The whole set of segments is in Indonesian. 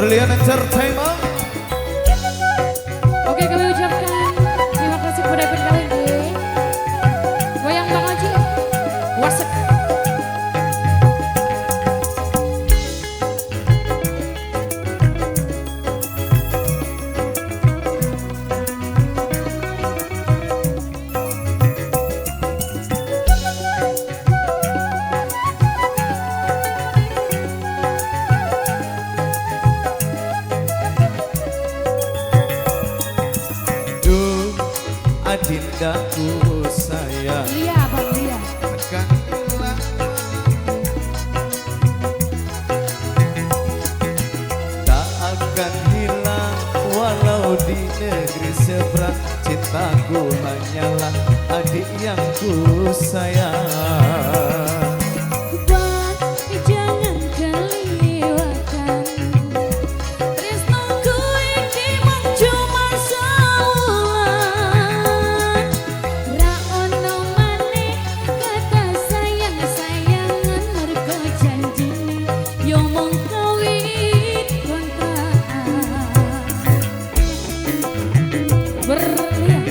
Berlian Entertainment. Oke, kami ucapkan terima kasih kepada kalian. Goyang Bang Haji. Wasek. Adindaku sayang, Iya Bang, iya. akan hilang, tak akan hilang walau di negeri seberang. Cintaku hanyalah adik yang ku sayang. Jangan kelewatan tresnoku iki mung cuma saulan. Ra ono maneh kata sayang-sayangan mergo janjine yo mung kawit kontrakan. Berlian.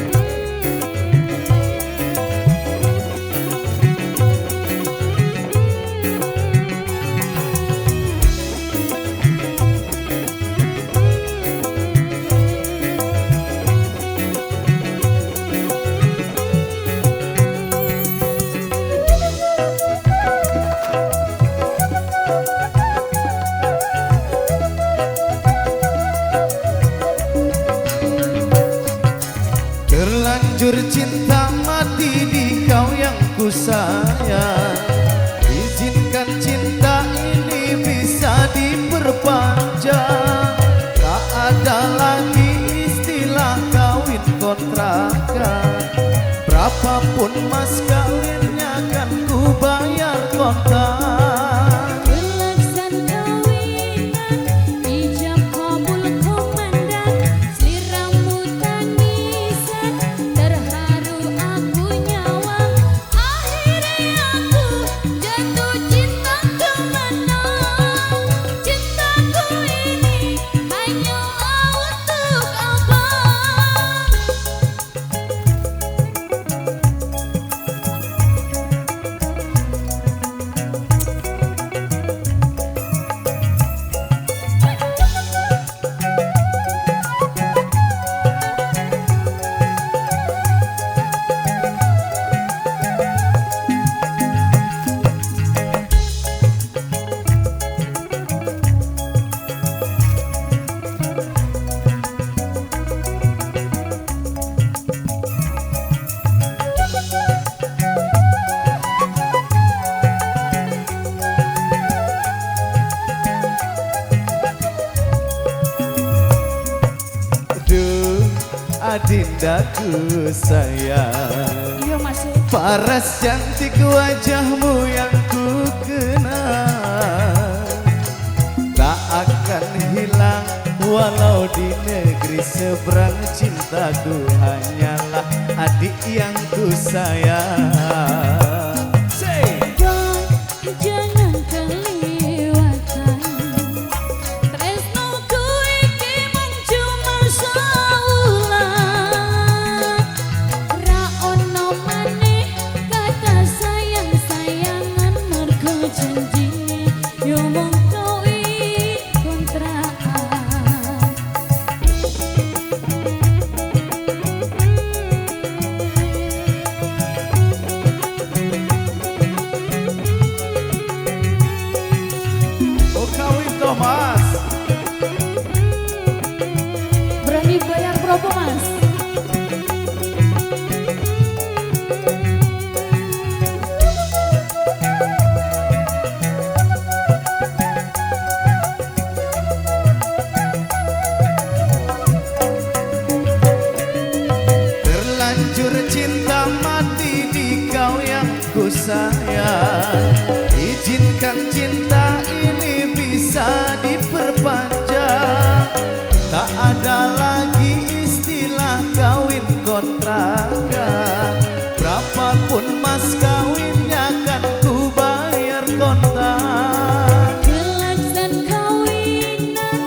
Terlanjur cinta mati di kau yang ku sayang. Izinkan cinta ini bisa diperpanjang. Tak ada lagi istilah kawin kontrakan. Berapapun mas kawinnya kan ku bayar kontak. Kelaksan kawinan ijab kabul komandan, sliramu tangisan terharu aku nyawa. Akhirnya aku jatuh cinta kemana. Cintaku ini hanya untuk abang. Duh, adindaku sayang, Iya masih. paras cantik wajahmu yang ku kenal. Tak akan hilang walau di negeri seberang. Cintaku hanyalah adik yang ku sayang. Say. Jangan kelewatan tresnoku iki mung cuma saulan. Ra ono maneh kata sayang-sayangan mergo janjine yo mung kawit kontrakan. Oh kawin toh mas. Berani bayar berapa mas? Terlanjur cinta mati di kau yang ku sayang. Izinkan cinta ini bisa diperpanjang. Tak ada lagi istilah kawin kontrakan. Berapapun mas kawinnya kan ku bayar kontak. Kelaksan kawinan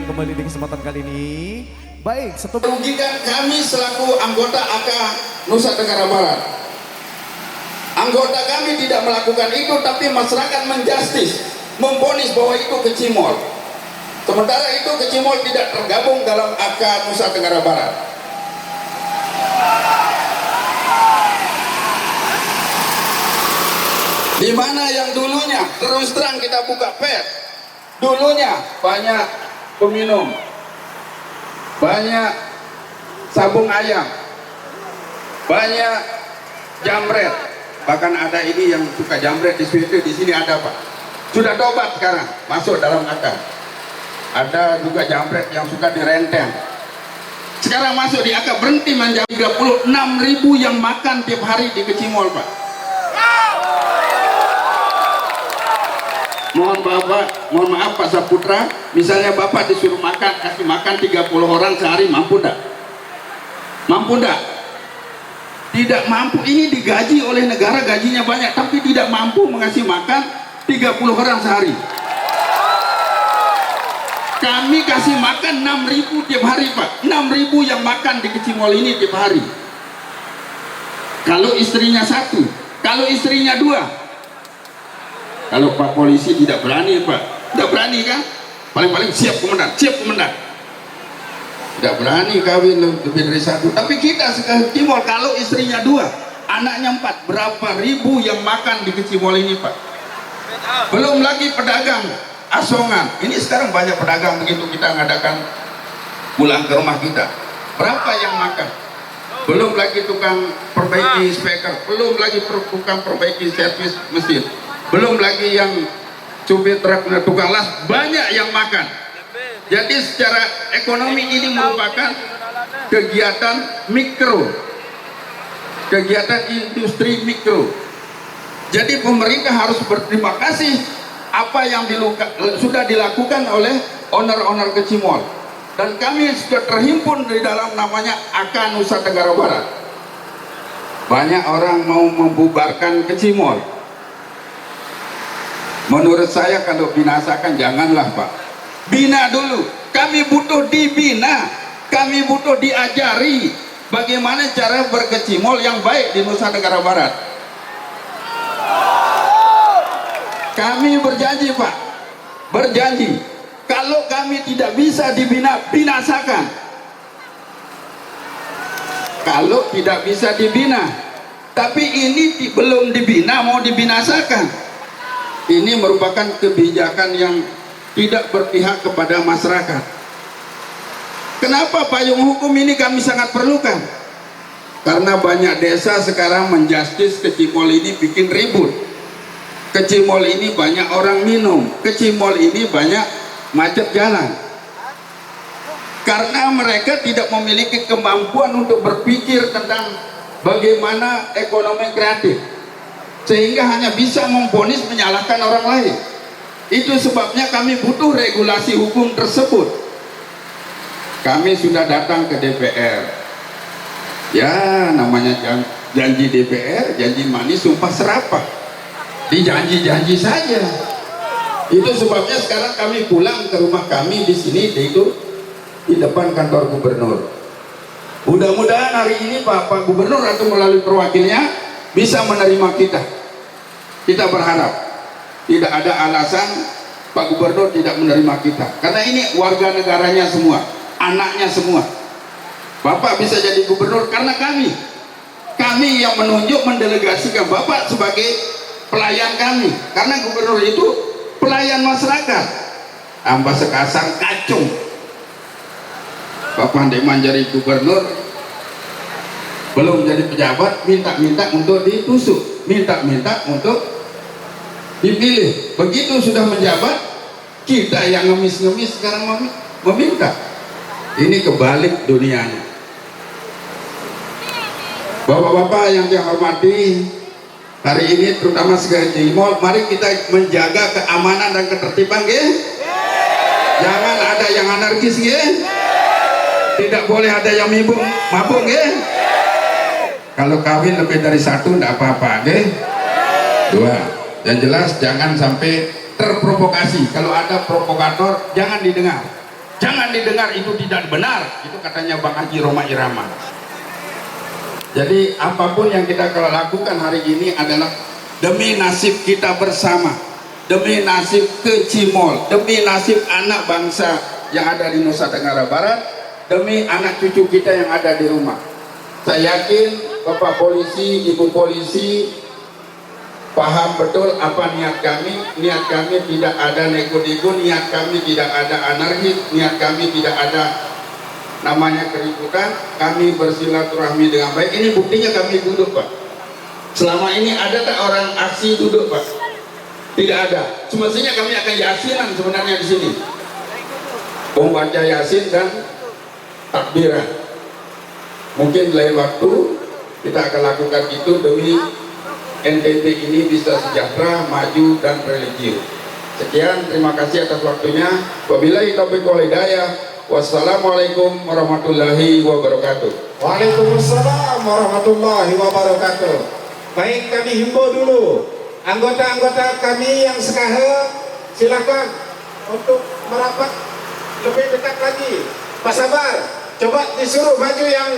kembali di kesempatan kali ini. Baik, satu merugikan kami selaku anggota AK Nusa Tenggara Barat. Anggota kami tidak melakukan itu, tapi masyarakat menjustis, memvonis bahwa itu kecimol. Sementara itu kecimol tidak tergabung dalam AK Nusa Tenggara Barat. Di mana yang dulunya terus terang kita buka pet, dulunya banyak peminum, banyak sabung ayam, banyak jamret, bahkan ada ini yang suka jamret di sini ada Pak. Sudah tobat sekarang masuk dalam akal. Ada juga jamret yang suka direnteng. Sekarang masuk di akal, berhenti menjam. 36.000 yang makan tiap hari di Kecimol Pak. Mohon maaf Pak Saputra, misalnya Bapak disuruh makan, kasih makan 30 orang sehari, mampu enggak? Mampu enggak? Tidak mampu. Ini digaji oleh negara, gajinya banyak, tapi tidak mampu mengasih makan 30 orang sehari. Kami kasih makan 6.000 tiap hari Pak. 6.000 yang makan di Kecimol ini tiap hari. Kalau istrinya satu, kalau istrinya dua. Kalau Pak Polisi tidak berani Pak, tidak berani kan? Paling-paling siap komandan, siap komandan. Tidak berani kawin lebih dari satu. Tapi kita sekarang Kecimol, kalau istrinya dua, anaknya 4, berapa ribu yang makan di Kecimol ini Pak? Belum lagi pedagang asongan. Ini sekarang banyak pedagang begitu kita ngadakan pulang ke rumah kita. Berapa yang makan? Belum lagi tukang perbaiki speaker, belum lagi tukang perbaiki servis mesin. Belum lagi yang supir truk, tukang las, banyak yang makan. Jadi secara ekonomi ini merupakan kegiatan mikro, kegiatan industri mikro. Jadi pemerintah harus berterima kasih apa yang sudah dilakukan oleh owner-owner Kecimol. Dan kami sudah terhimpun di dalam namanya AK Nusa Tenggara Barat. Banyak orang mau membubarkan Kecimol. Menurut saya kalau binasakan janganlah Pak. Bina dulu. Kami butuh dibina. Kami butuh diajari bagaimana cara berkecimol yang baik di Nusa Tenggara Barat. Kami berjanji Pak. Berjanji. Kalau kami tidak bisa dibina, binasakan. Kalau tidak bisa dibina. Tapi ini belum dibina, mau dibinasakan. Ini merupakan kebijakan yang tidak berpihak kepada masyarakat. Kenapa payung hukum ini kami sangat perlukan? Karena banyak desa sekarang menjustis Kecimol ini bikin ribut. Kecimol ini banyak orang minum. Kecimol ini banyak macet jalan. Karena mereka tidak memiliki kemampuan untuk berpikir tentang bagaimana ekonomi kreatif. Sehingga hanya bisa memvonis menyalahkan orang lain. Itu sebabnya kami butuh regulasi hukum tersebut. Kami sudah datang ke DPR. Ya namanya janji DPR, janji manis sumpah serapah. Dijanji-janji saja. Itu sebabnya sekarang kami pulang ke rumah kami di sini, yaitu di depan kantor gubernur. Mudah-mudahan hari ini Pak Gubernur atau melalui perwakilnya bisa menerima kita. Kita berharap tidak ada alasan Pak Gubernur tidak menerima kita, karena ini warga negaranya semua, anaknya semua. Bapak bisa jadi gubernur karena kami yang menunjuk, mendelegasikan Bapak sebagai pelayan kami, karena gubernur itu pelayan masyarakat. Tambah sekasar kacung Bapak Deman jadi gubernur, belum jadi pejabat, minta-minta untuk ditusuk, minta-minta untuk dipilih. Begitu sudah menjabat, kita yang ngemis-ngemis sekarang meminta. Ini kebalik dunianya. Bapak-bapak yang saya hormati, hari ini terutama Kecimol, mari kita menjaga keamanan dan ketertiban, jangan ada yang anarkis, tidak boleh ada yang mabuk, kalau kawin lebih dari satu tidak apa-apa, dua. Yang jelas jangan sampai terprovokasi. Kalau ada provokator jangan didengar. jangan didengar, itu tidak benar. Itu katanya Bang Haji Roma Irama. Jadi apapun yang kita lakukan hari ini adalah demi nasib kita bersama, demi nasib Kecimol, demi nasib anak bangsa yang ada di Nusa Tenggara Barat, demi anak cucu kita yang ada di rumah. Saya yakin Bapak Polisi, Ibu Polisi paham betul apa niat kami. Niat kami tidak ada nego-nego, niat kami tidak ada anarkis, niat kami tidak ada namanya keributan. Kami bersilaturahmi dengan baik. Ini buktinya kami duduk, Pak. Selama ini ada tak orang aksi duduk, Pak? Tidak ada. Semestinya kami akan yasinan sebenarnya di sini. Membaca yasin dan takbiran. Mungkin lain waktu kita akan lakukan itu demi NTT ini bisa sejahtera, maju dan religius. Sekian, terima kasih atas waktunya. Wabillahi taufiq wal hidayah. Wassalamualaikum warahmatullahi wabarakatuh. Waalaikumsalam warahmatullahi wabarakatuh. Baik, kami himbau dulu anggota-anggota kami yang sekahe, silakan untuk merapat lebih dekat lagi. Pak Sabar, coba disuruh maju yang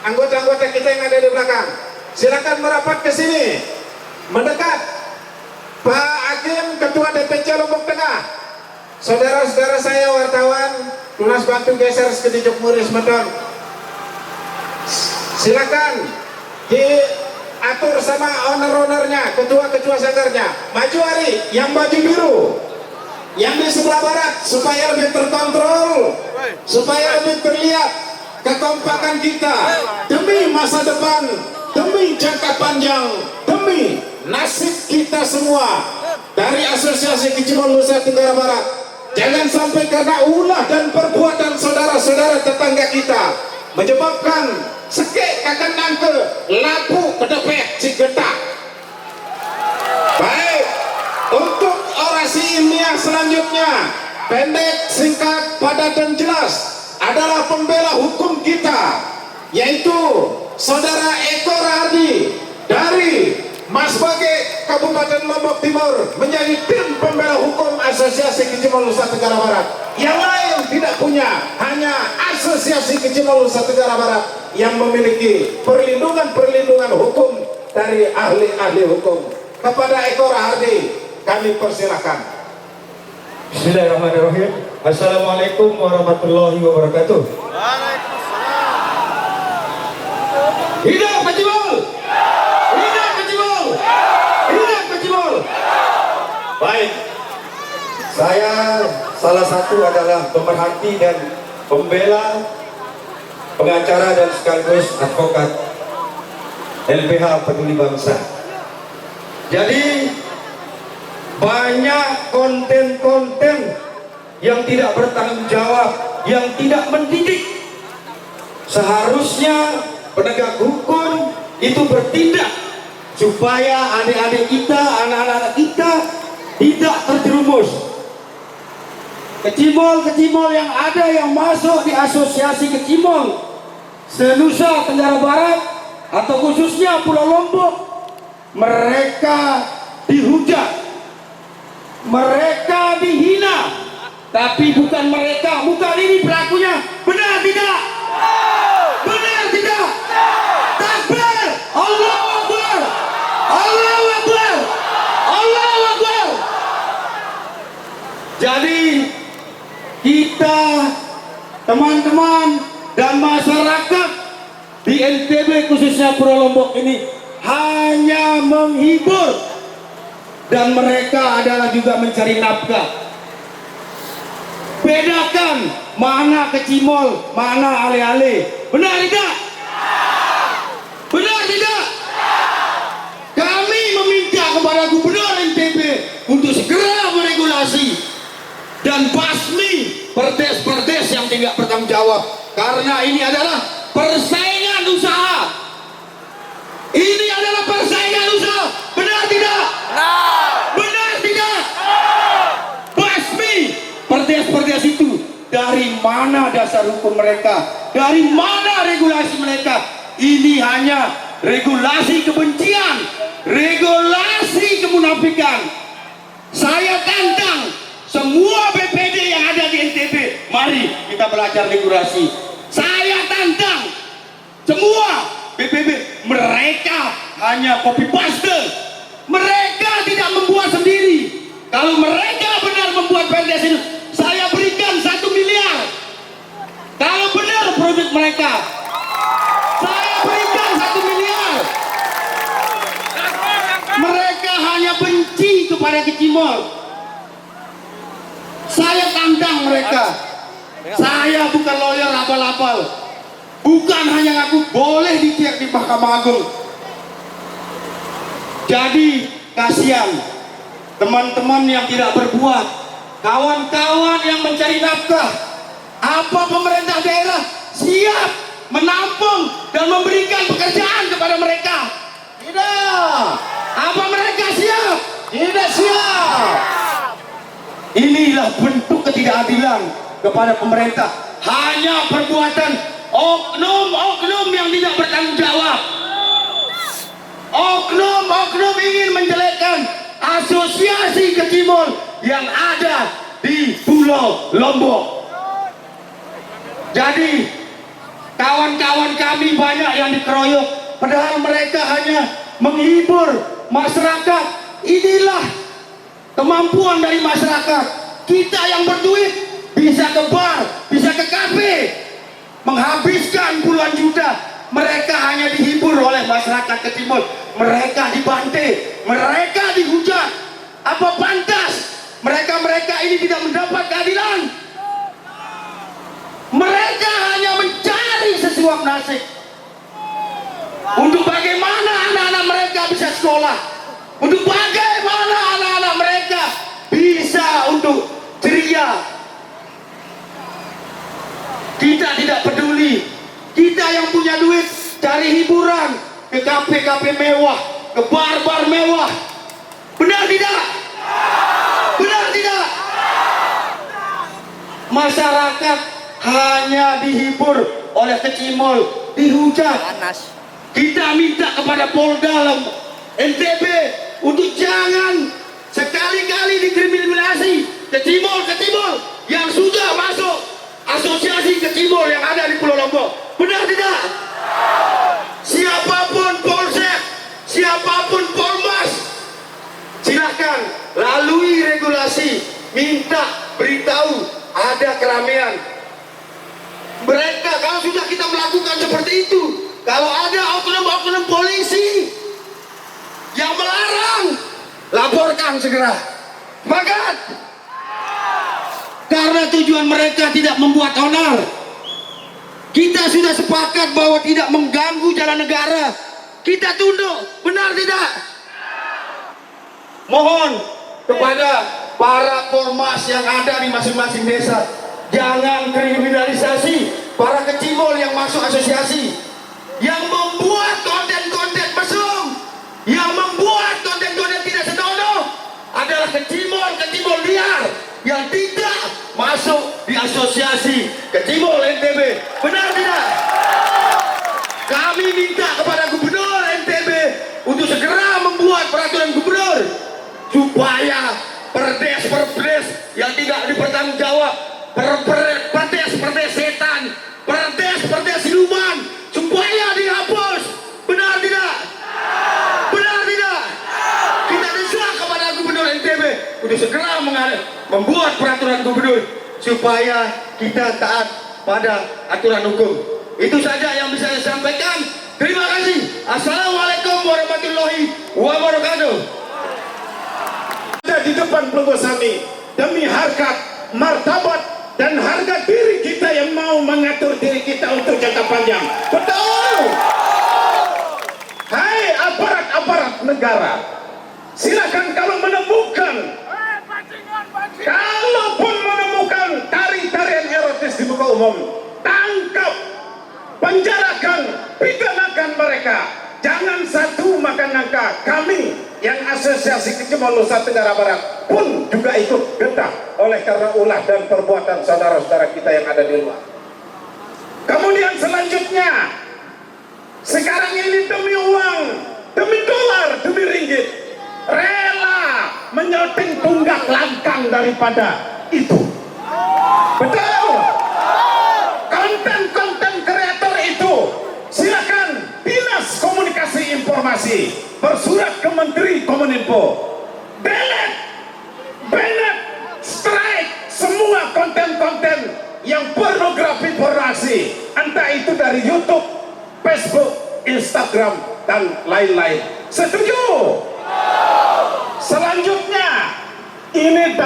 anggota-anggota kita yang ada di belakang. Silakan merapat ke sini, mendekat. Pak Hakim, Ketua DPC Lombok Tengah, saudara-saudara saya wartawan, tunas bantu geser sedikit muris medon. Silakan diatur sama owner-ownernya, ketua-ketua sanggarnya. Maju hari, yang baju biru, yang di sebelah barat, supaya lebih terkontrol, supaya lebih terlihat kekompakan kita demi masa depan, demi jangka panjang, demi nasib kita semua dari Asosiasi Kecimol Nusa Tenggara Barat. Jangan sampai karena ulah dan perbuatan saudara-saudara tetangga kita menyebabkan sekek kakak nangke lapu kedepet cigetak. Baik, untuk orasi ilmiah selanjutnya, pendek, singkat, padat dan jelas, adalah pembela hukum kita, yaitu Saudara Eko Rahardi dari Mas Bage Kabupaten Lombok Timur, menjadi tim pembela hukum Asosiasi Kecimol Nusa Tenggara Barat. Yang lain tidak punya, hanya Asosiasi Kecimol Nusa Tenggara Barat yang memiliki perlindungan hukum dari ahli-ahli hukum. Kepada Eko Rahardi kami persilahkan. Bismillahirrahmanirrahim. Assalamualaikum warahmatullahi wabarakatuh. Hidup Kecimol! Hidup Kecimol! Hidup Kecimol! Baik, saya salah satu adalah pemerhati dan pembela, pengacara dan sekaligus advokat LBH Peduli Bangsa. Jadi banyak konten-konten yang tidak bertanggung jawab, yang tidak mendidik. Seharusnya penegak hukum itu bertindak supaya adik-adik kita, anak-anak kita tidak terjerumus. Kecimol-kecimol yang ada yang masuk di Asosiasi Kecimol se-Nusa Tenggara Barat atau khususnya Pulau Lombok, mereka dihujat, mereka dihina, tapi bukan mereka, bukan ini pelakunya. Benar tidak? Benar tidak? Takbir! Allahu Akbar! Allahu Akbar! Allahu Akbar! Jadi kita, teman-teman dan masyarakat di NTB khususnya Pulau Lombok ini hanya menghibur, dan mereka adalah juga mencari nafkah. Bedakan mana Kecimol, mana ale-ale. Benar tidak? Benar tidak? Kami meminta kepada Gubernur NTB untuk segera meregulasi dan basmi perdes-perdes yang tidak bertanggung jawab, karena ini adalah persaingan usaha. Ini adalah persaingan usaha. Benar tidak? Benar tidak? Basmi perdes-perdes itu. Dari mana dasar hukum mereka? Dari mana regulasi mereka? Ini hanya regulasi kebencian, regulasi kemunafikan. Saya tantang semua BPD yang ada di NTB, mari kita belajar regulasi. Saya tantang semua BPD, mereka hanya copy paste, mereka tidak membuat sendiri. Kalau mereka benar membuat perdes ini, saya berikan 1 miliar. Kalau benar proyek mereka, saya berikan 1 miliar. Mereka hanya benci kepada Kecimol. Saya tantang mereka. Saya bukan lawyer abal-abal. Bukan hanya ngaku boleh dicek di Mahkamah Agung. Jadi kasihan teman-teman yang tidak berbuat, kawan-kawan yang mencari nafkah. Apa pemerintah daerah siap menampung dan memberikan pekerjaan kepada mereka? Tidak. Apa mereka siap? Tidak siap. Inilah bentuk ketidakadilan kepada pemerintah. Hanya perbuatan oknum-oknum yang tidak bertanggung jawab. Oknum-oknum ingin menjelekkan asosiasi Kecimol yang ada di Pulau Lombok. Jadi kawan-kawan kami banyak yang dikeroyok, padahal mereka hanya menghibur masyarakat. Inilah kemampuan dari masyarakat. Kita yang berduit bisa ke bar, bisa ke kafe, menghabiskan puluhan juta. Mereka hanya dihibur oleh masyarakat Kecimol. Mereka dibantai, mereka dihujat. Apa pantas mereka ini tidak mendapat keadilan? Mereka hanya mencari sesuap nasib. Untuk bagaimana anak-anak mereka bisa sekolah, untuk bagaimana anak-anak mereka bisa untuk ceria. Kita tidak peduli. Kita yang punya duit cari hiburan ke kafe-kafe mewah, ke bar-bar mewah. Benar tidak? Benar tidak? Masyarakat hanya dihibur oleh Kecimol, dihujat. Kita minta kepada Polda NTB untuk jangan sekali-kali dikriminalisasi Kecimol yang sudah masuk asosiasi Kecimol yang ada di Pulau Lombok. Benar tidak? Siapapun Polsek, siapapun Polmas, silahkan lalui regulasi, minta beritahu ada keramaian. Mereka kalau sudah kita melakukan seperti itu, kalau ada oknum-oknum polisi yang melarang, laporkan segera. Sepakat? Karena tujuan mereka tidak membuat onar. Kita sudah sepakat bahwa tidak mengganggu jalan negara. Kita tunduk, benar tidak? Mohon kepada para Polmas yang ada di masing-masing desa, jangan kriminalisasi para Kecimol yang masuk asosiasi, yang membuat konten-konten mesum, yang membuat konten-konten tidak senonoh adalah Kecimol liar yang tidak masuk di asosiasi Kecimol NTB. Benar tidak? Kami minta kepada Gubernur NTB untuk segera membuat peraturan gubernur supaya perdes yang tidak dipertanggungjawab, perdes setan, perdes siluman, supaya dihapus. Benar tidak? Benar tidak? Kita desak kepada Gubernur NTB untuk segera membuat peraturan gubernur supaya kita taat pada aturan hukum. Itu saja yang bisa saya sampaikan. Terima kasih. Assalamualaikum warahmatullahi wabarakatuh. Di depan Plogosami demi harkat, martabat dan harga diri kita yang mau mengatur diri kita untuk jangka panjang. Betul. Hai aparat-aparat negara, silakan kalau menemukan, kalaupun menemukan tari-tarian erotis di muka umum, tangkap, penjarakan, pidanakan mereka. Jangan satu makan nangka. Kami yang asosiasi Kecimol Nusa Tenggara Barat pun juga ikut getah oleh karena ulah dan perbuatan saudara-saudara kita yang ada di luar. Kemudian selanjutnya, sekarang ini demi uang, demi dolar, demi ringgit, rela menyeting tunggak langkang daripada itu. Betul. Konten-konten kreator itu silakan Dinas Komunikasi Informasi bersurat ke Menteri Kominfo, banned, strike semua konten-konten yang pornografi, entah itu dari YouTube, Facebook, Instagram, dan lain-lain. Setuju? Selanjutnya, ini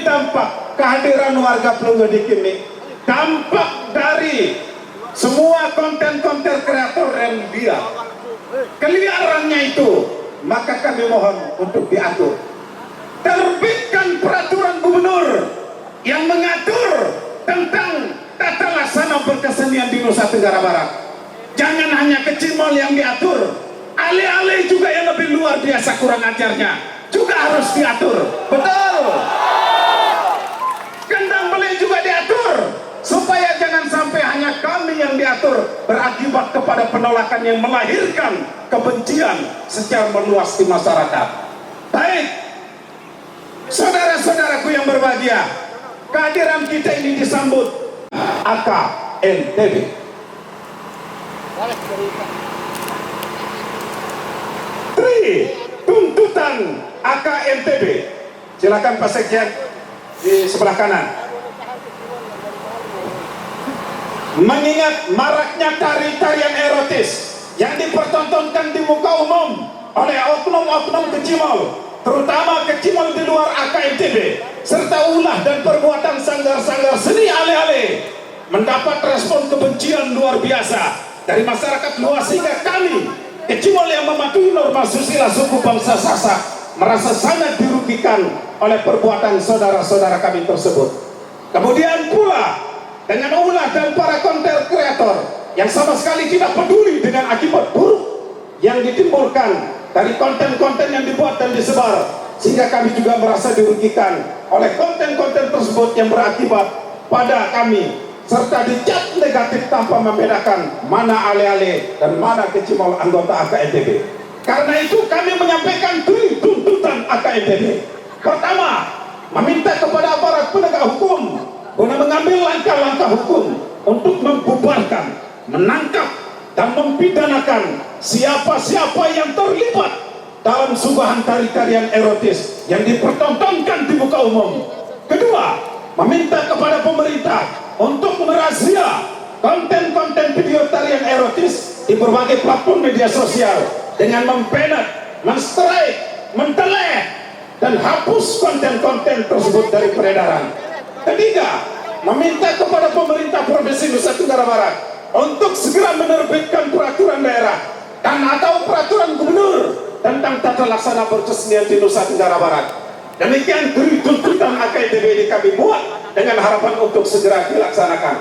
dampak kehadiran warga Plunggedik ini, dampak dari semua konten-konten kreator yang dia keliarannya itu, maka kami mohon untuk diatur. Terbitkan peraturan gubernur yang mengatur tentang tata laksana berkesenian di Nusa Tenggara Barat. Jangan hanya kecimol yang diatur, ale-ale juga yang lebih luar biasa kurang ajarnya juga harus diatur. Betul. Kendang beli juga diatur, supaya jangan sampai hanya kami yang diatur, berakibat kepada penolakan yang melahirkan kebencian secara meluas di masyarakat. Baik, saudara-saudaraku yang berbahagia, kehadiran kita ini disambut AKNTB. Tuntutan AKNTB. Silakan Pak Sekjen di sebelah kanan. Mengingat maraknya tari-tarian erotis yang dipertontonkan di muka umum oleh oknum-oknum kecimol, terutama kecimol di luar AKNTB, serta ulah dan perbuatan sanggar-sanggar seni ale-ale, mendapat respon kebencian luar biasa dari masyarakat luas, sehingga kami kecimol yang mematuhi norma susila suku bangsa Sasak merasa sangat dirugikan oleh perbuatan saudara-saudara kami tersebut. Kemudian pula dengan ulah dan para konten kreator yang sama sekali tidak peduli dengan akibat buruk yang ditimbulkan dari konten-konten yang dibuat dan disebar, sehingga kami juga merasa dirugikan oleh konten-konten tersebut yang berakibat pada kami, serta dicap negatif tanpa membedakan mana ale-ale dan mana kecimol anggota AKNTB. Karena itu kami menyampaikan tuntutan AKNTB. Pertama, meminta kepada aparat penegak hukum guna mengambil langkah-langkah hukum untuk membubarkan, menangkap, dan mempidanakan siapa-siapa yang terlibat dalam suguhan tari-tarian erotis yang dipertontonkan di muka umum. Kedua, meminta kepada pemerintah untuk merazia konten-konten video tarian erotis di berbagai platform media sosial dengan mempenet, menstrike, menteleh, dan hapus konten-konten tersebut dari peredaran. Ketiga, meminta kepada pemerintah Provinsi Nusa Tenggara Barat untuk segera menerbitkan peraturan daerah dan atau peraturan gubernur tentang tata laksana berkesenian di Nusa Tenggara Barat. Demikian tuntutan AKNTB ini kami buat dengan harapan untuk segera dilaksanakan.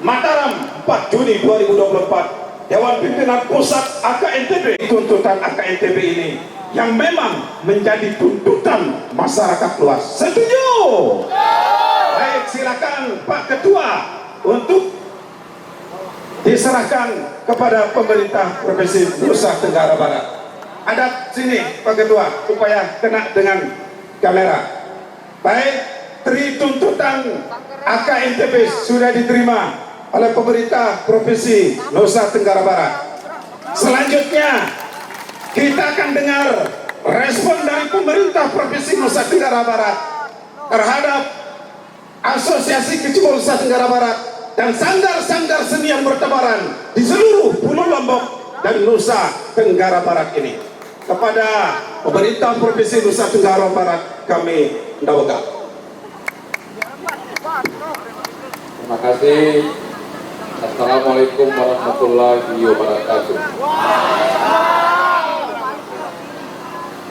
Mataram, 4 Juni 2024, Dewan Pimpinan Pusat AKNTB. Tuntutan AKNTB ini yang memang menjadi tuntutan masyarakat luas. Setuju? Baik, silakan Pak Ketua untuk diserahkan kepada pemerintah Provinsi Nusa Tenggara Barat. Ada sini Pak Ketua supaya kena dengan kamera. Baik, tuntutan AKNTB sudah diterima oleh pemerintah Provinsi Nusa Tenggara Barat. Selanjutnya kita akan dengar respon dari pemerintah Provinsi Nusa Tenggara Barat terhadap Asosiasi Kecimol Nusa Tenggara Barat dan sanggar-sanggar seni yang bertebaran di seluruh Pulau Lombok dan Nusa Tenggara Barat ini. Kepada pemerintah Provinsi Nusa Tenggara Barat kami ndawega. Terima kasih. Assalamualaikum warahmatullahi wabarakatuh.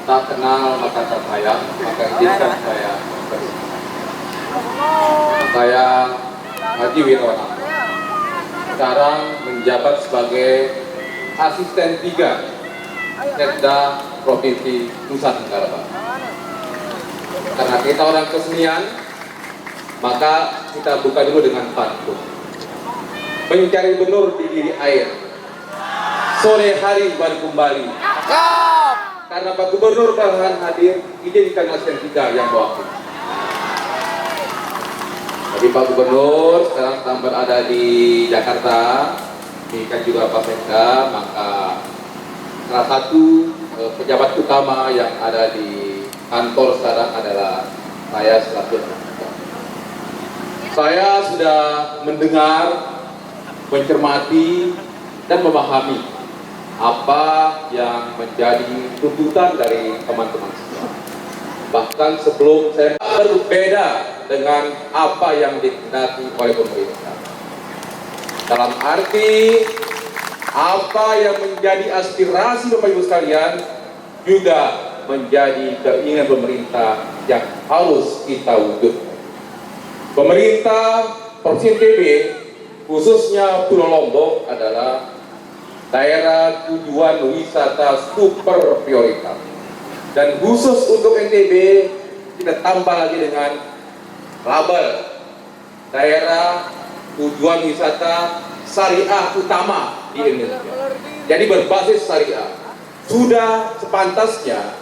Tak kenal maka tak sayang, maka izinkan saya berbicara. Saya Haji Wirawan, sekarang menjabat sebagai asisten 3 Sekda Provinsi Nusa Tenggara Barat. Karena kita orang kesenian, maka kita buka dulu dengan pantun. Mencari benur di diri air, sore hari baru kembali. Karena Pak Gubernur belakangan hadir, izinkan asisten 3 yang mewakili. Jadi Pak Gubernur sekarang sedang berada di Jakarta, ini kan juga Pak Sekda, maka salah satu pejabat utama yang ada di kantor sekarang adalah saya selaku. Saya sudah mendengar, mencermati, dan memahami apa yang menjadi tuntutan dari teman-teman semua. Bahkan sebelum saya berbeda dengan apa yang dikehendaki oleh pemerintah. Dalam arti apa yang menjadi aspirasi Bapak Ibu sekalian juga menjadi keinginan pemerintah yang harus kita wujudkan. Pemerintah Provinsi NTB, khususnya Pulau Lombok, adalah daerah tujuan wisata super prioritas. Dan khusus untuk NTB, kita tambah lagi dengan label daerah tujuan wisata syariah utama di Indonesia. Jadi berbasis syariah. Sudah sepantasnya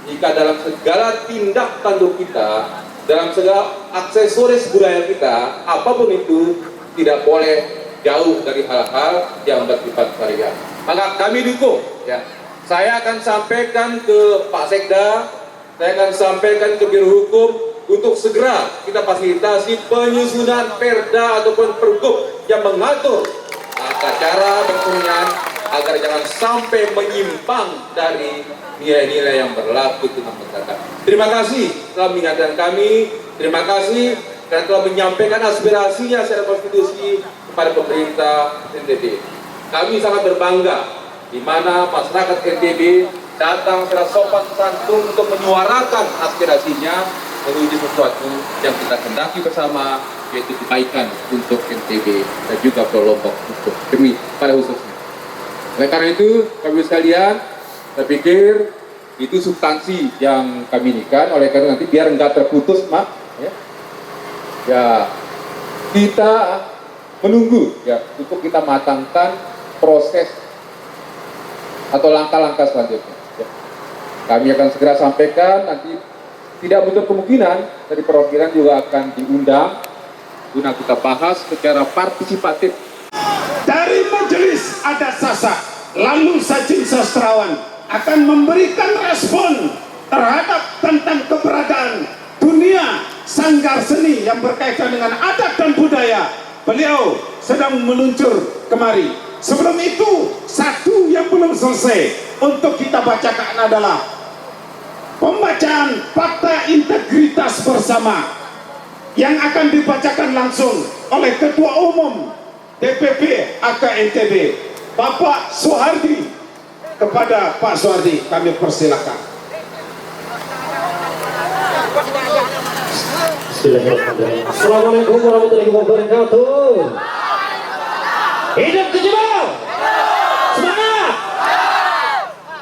jika dalam segala tindak tanduk kita, dalam segala aksesoris budaya kita, apapun itu tidak boleh jauh dari hal-hal yang bersifat syariah. Maka kami dukung, ya. Saya akan sampaikan ke Pak Sekda, saya akan sampaikan ke Biro Hukum untuk segera kita fasilitasi penyusunan perda ataupun pergub yang mengatur tata cara berkeringan agar jangan sampai menyimpang dari nilai-nilai yang berlaku di masyarakat. Terima kasih telah mengingatkan kami, terima kasih karena telah menyampaikan aspirasinya secara konstitusi kepada pemerintah NTB. Kami sangat berbangga di mana masyarakat NTB datang secara sopan santun untuk menyuarakan aspirasinya menuju sesuatu yang kita hendaki bersama, yaitu kebaikan untuk NTB dan juga Pulau Lombok untuk demi pada khususnya. Oleh karena itu, Bapak-Ibu sekalian, saya pikir itu substansi yang kami inikan. Oleh karena nanti biar enggak terputus, Mak, ya kita menunggu ya untuk kita matangkan proses atau langkah-langkah selanjutnya. Ya. Kami akan segera sampaikan, nanti tidak menutup kemungkinan dari perwakilan juga akan diundang guna kita bahas secara partisipatif. Dari majelis adat Sasak, lalu Sajin Sastrawan akan memberikan respon terhadap tentang keberadaan dunia sanggar seni yang berkaitan dengan adat dan budaya. Beliau sedang meluncur kemari. Sebelum itu, satu yang belum selesai untuk kita bacakan adalah pembacaan fakta integritas bersama yang akan dibacakan langsung oleh Ketua Umum DPP AKNTB, Bapak Soehardi. Kepada Pak Soehardi kami persilakan. Assalamualaikum warahmatullahi wabarakatuh. Hidup Kecimol, semangat,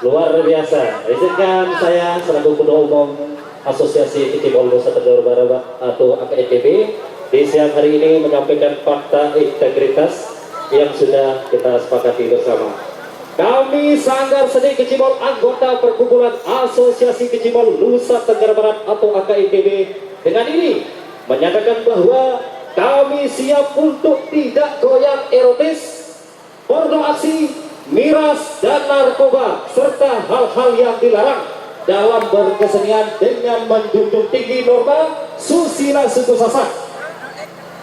luar biasa. Izinkan saya selaku Ketua Umum Asosiasi Kecimol Nusa Tenggara Barat atau AKNTB di siang hari ini menyampaikan fakta integritas yang sudah kita sepakati bersama. Kami Sanggar Seni Kecimol, anggota Perkumpulan Asosiasi Kecimol Nusa Tenggara Barat atau AKNTB, dengan ini menyatakan bahwa kami siap untuk tidak goyang erotis, porno aksi, miras, dan narkoba, serta hal-hal yang dilarang dalam berkesenian dengan menjunjung tinggi norma susila suku Sasak.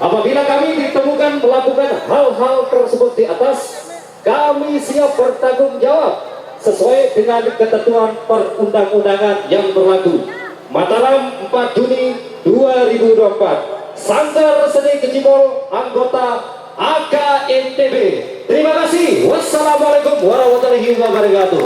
Apabila kami ditemukan melakukan hal-hal tersebut di atas, kami siap bertanggung jawab sesuai dengan ketentuan perundang-undangan yang berlaku. Mataram 4 Juni 2024. Sanggar Seni Kecimol, anggota AKNTB. Terima kasih. Wassalamualaikum warahmatullahi wabarakatuh.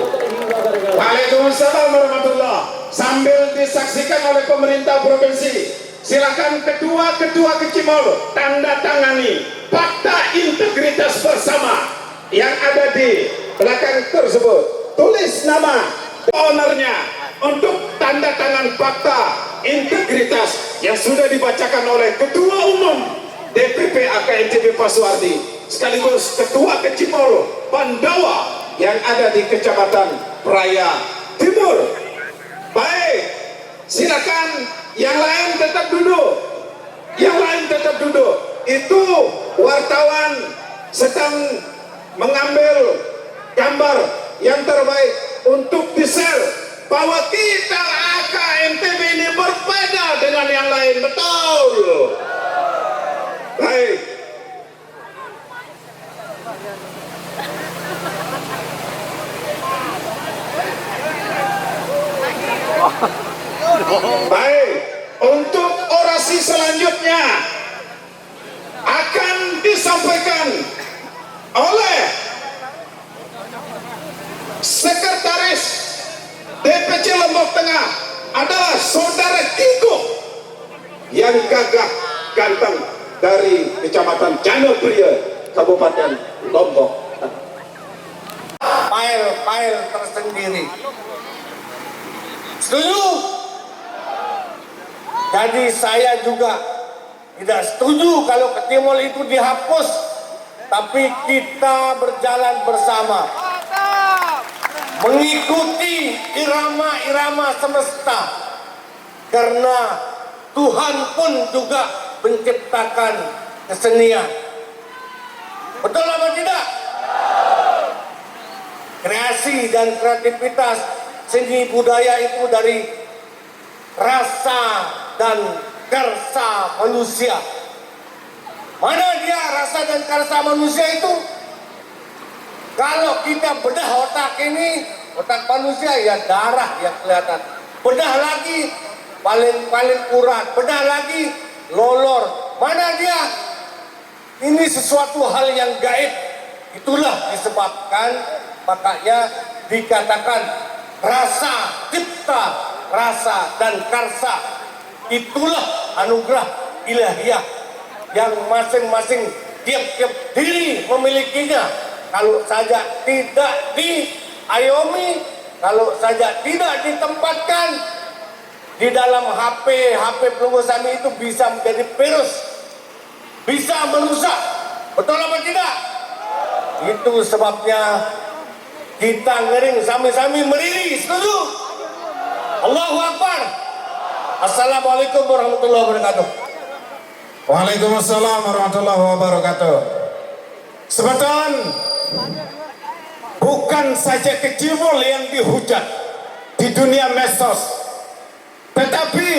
Waalaikumsalam warahmatullah. Sambil disaksikan oleh pemerintah provinsi, silakan ketua-ketua Kecimol tanda tangani fakta integritas bersama yang ada di belakang tersebut. Tulis nama ownernya untuk tanda tangan fakta integritas yang sudah dibacakan oleh Ketua Umum DPP AKNTB Pak Soehardi, sekaligus Ketua Kecimol Pandawa yang ada di Kecamatan Praia Timur. Baik, silakan yang lain tetap duduk. yang lain tetap duduk. Itu wartawan sedang mengambil gambar yang terbaik untuk di-share bahwa kita AKMTB ini berbeda dengan yang lain. Betul. Baik. Baik, untuk orasi selanjutnya akan disampaikan oleh Sekretaris DPC Lombok Tengah adalah Saudara Kiko yang gagah ganteng dari Kecamatan Janopria, Kabupaten Lombok Tengah. File-file tersendiri. Setuju? Jadi saya juga tidak setuju kalau Kecimol itu dihapus, tapi kita berjalan bersama mengikuti irama-irama semesta, karena Tuhan pun juga menciptakan kesenian. Betul apa tidak? Kreasi dan kreativitas seni budaya itu dari rasa dan karsa manusia. Mana dia rasa dan karsa manusia itu? Kalau kita bedah otak ini, otak manusia ya darah yang kelihatan. Bedah lagi paling urat, bedah lagi lolor. Mana dia? Ini sesuatu hal yang gaib. Itulah disebabkan makanya dikatakan rasa cipta, rasa dan karsa. Itulah anugerah ilahiyah yang masing-masing tiap-tiap diri memilikinya. Kalau saja tidak diayomi, kalau saja tidak ditempatkan di dalam HP Pelunggu Sami itu bisa menjadi virus, bisa merusak. Betul apa tidak? Itu sebabnya kita ngering sami-sami meriri. Setuju? Allahu Akbar. Assalamualaikum warahmatullahi wabarakatuh. Waalaikumsalam warahmatullahi wabarakatuh. Sebentar, bukan saja Kecimol yang dihujat di dunia medsos, tetapi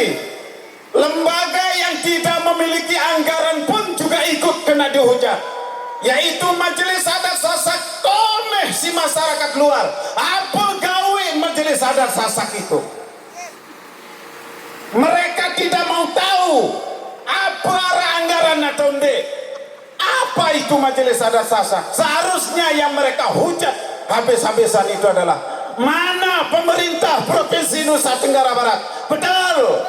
lembaga yang tidak memiliki anggaran pun juga ikut kena dihujat, yaitu Majelis Adat Sasak. Komeh si masyarakat luar, apa gawe Majelis Adat Sasak itu? Mereka tidak mau tahu apa arah anggaran atau enggak. Apa itu Majelis Adat Sasak? Seharusnya yang mereka hujat habis-habisan itu adalah mana pemerintah Provinsi Nusa Tenggara Barat. Betul.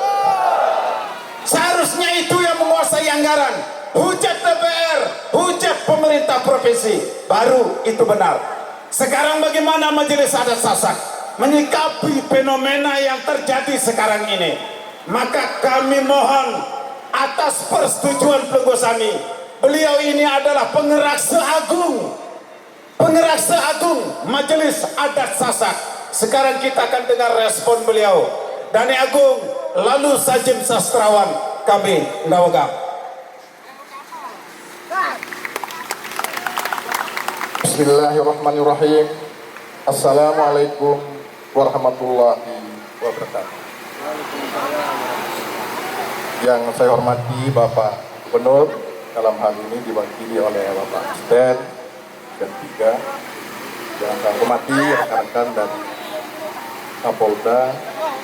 Seharusnya itu yang menguasai anggaran. Hujat DPR, hujat pemerintah provinsi, baru itu benar. Sekarang bagaimana Majelis Adat Sasak menyikapi fenomena yang terjadi sekarang ini? Maka kami mohon atas persetujuan Pelunggu Sami, beliau ini adalah penggerak seagung Majelis Adat Sasak. Sekarang kita akan dengar respon beliau. Dani Agung, lalu Sajim Sastrawan, kami Ndawagam. Bismillahirrahmanirrahim. Assalamualaikum warahmatullahi wabarakatuh. Yang saya hormati Bapak Gubernur, dalam hal ini diwakili oleh Bapak Asisten dan tiga. Yang saya hormati rekan-rekan dari Kapolda,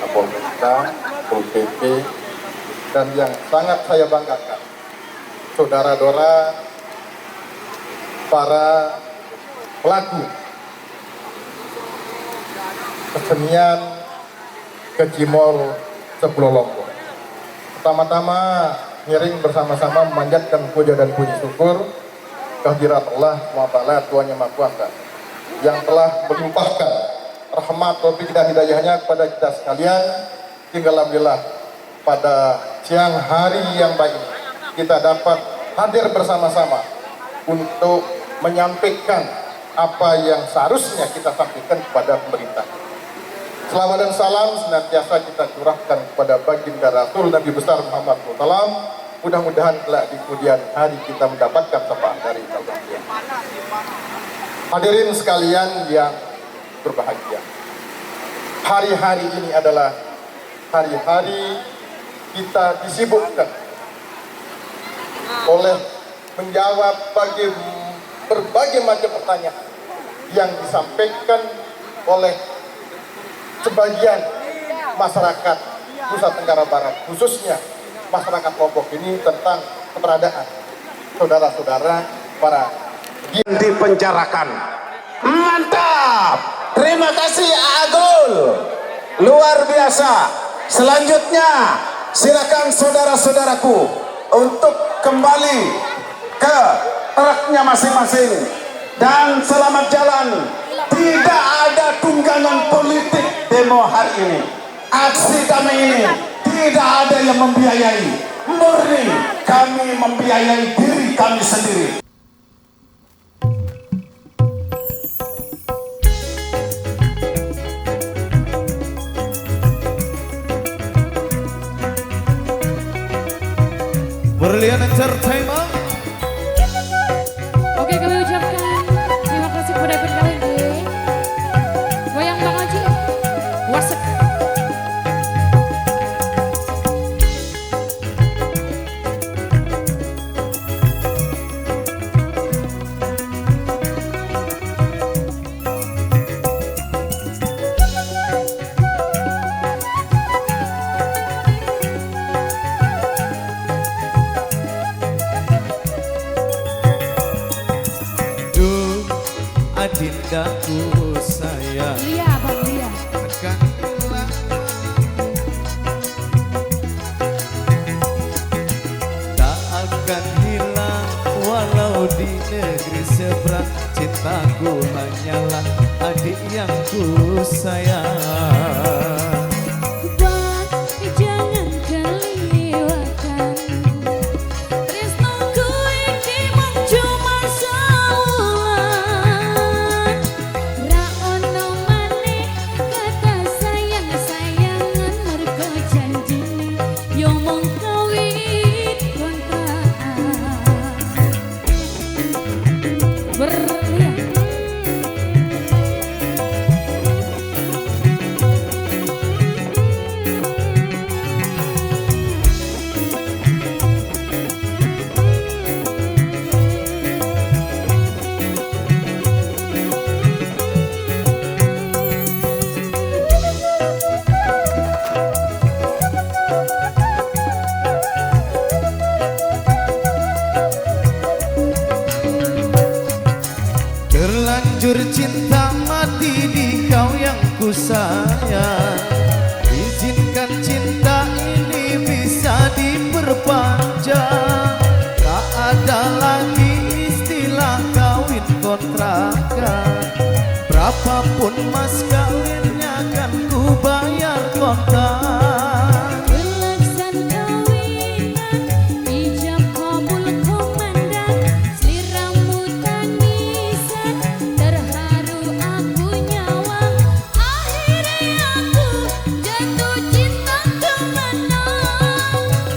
Kapolresta, Pol PP, dan yang sangat saya banggakan, saudara-saudara para pelaku kesenian Kecimol Sepuluh Lombok. Pertama-tama ngiring bersama-sama memanjatkan puja dan puji syukur kehadirat Allah SWT, Tuhan Yang Maha Kuasa, yang telah melimpahkan rahmat, taufik dan hidayahnya kepada kita sekalian, hingga alhamdulillah pada siang hari yang baik ini kita dapat hadir bersama-sama untuk menyampaikan apa yang seharusnya kita sampaikan kepada pemerintah. Selawat dan salam senantiasa kita curahkan kepada baginda Rasul Nabi besar Muhammad SAW, mudah-mudahan kelak di kemudian hari kita mendapatkan syafaat dari Allah. Hadirin sekalian yang berbahagia, hari-hari ini adalah hari-hari kita disibukkan oleh menjawab berbagai macam pertanyaan yang disampaikan oleh sebagian masyarakat Nusa Tenggara Barat, khususnya masyarakat Lombok ini tentang keberadaan saudara-saudara para yang dipenjarakan. Mantap, terima kasih Agul, luar biasa. Selanjutnya silakan saudara-saudaraku untuk kembali ke truknya masing-masing dan selamat jalan. Tidak ada tunggangan politik demo hari ini, aksi damai ini tidak ada yang membiayai, murni kami membiayai diri kami sendiri. Berlian Entertainment. Oke, kami ucapkan terima kasih kepada pendengar ini. Goyang Bang Haji, wasek. Adindaku sayang, Lia, Bang Lia. akan hilang, tak akan hilang walau di negeri seberang. Cintaku hanyalah adik yang ku sayang. Jangan kelewatan tresnoku iki mung cuma saulan. Ra ono maneh kata sayang-sayangan mergo janjine yo mung kawit kontrakan. Berlian. Terlanjur cinta mati di kau yang ku sayang. Izinkan cinta ini bisa diperpanjang. Tak ada lagi istilah kawin kontrakan. Berapapun mas kawinnya kan ku bayar kontak. Kelaksan kawinan ijab kabul komandan, sliramu tangisan terharu aku nyawa. Akhirnya aku jatuh cinta kemana.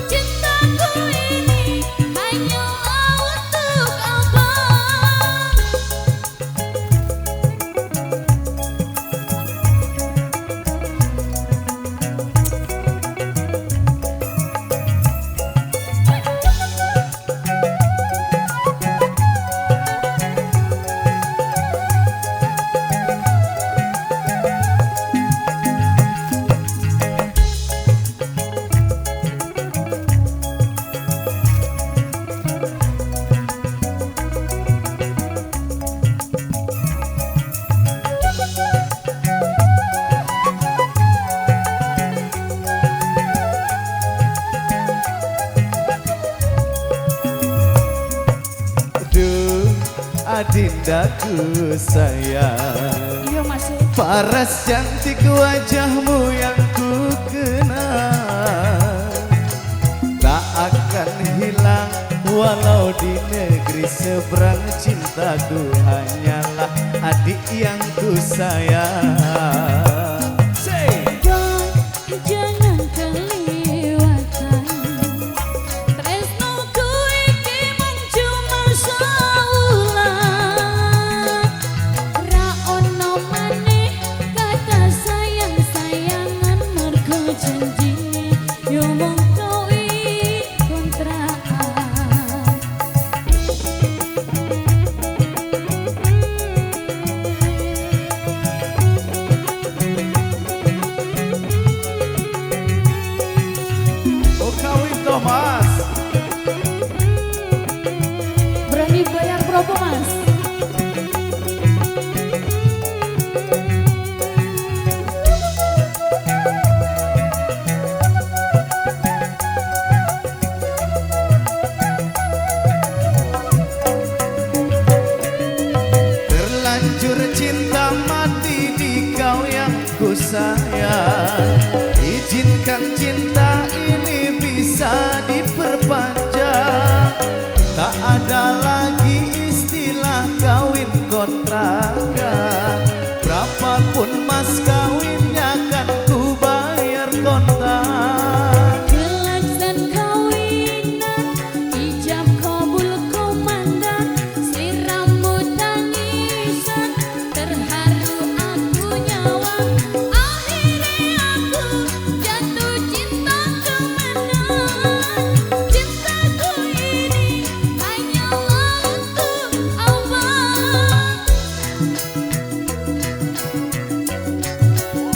Cintaku ini hanya untuk abang. Duh, adindaku sayang, Iya masih. paras cantik wajahmu yang ku kenal. Tak akan hilang walau di negeri seberang. Cintaku hanyalah adik yang ku sayang. Say. Jangan kelewatan tresno berapa mas? Terlanjur cinta mati di kau yang ku sayang. Izinkan cinta ini bisa diperpanjang. Tak ada lagi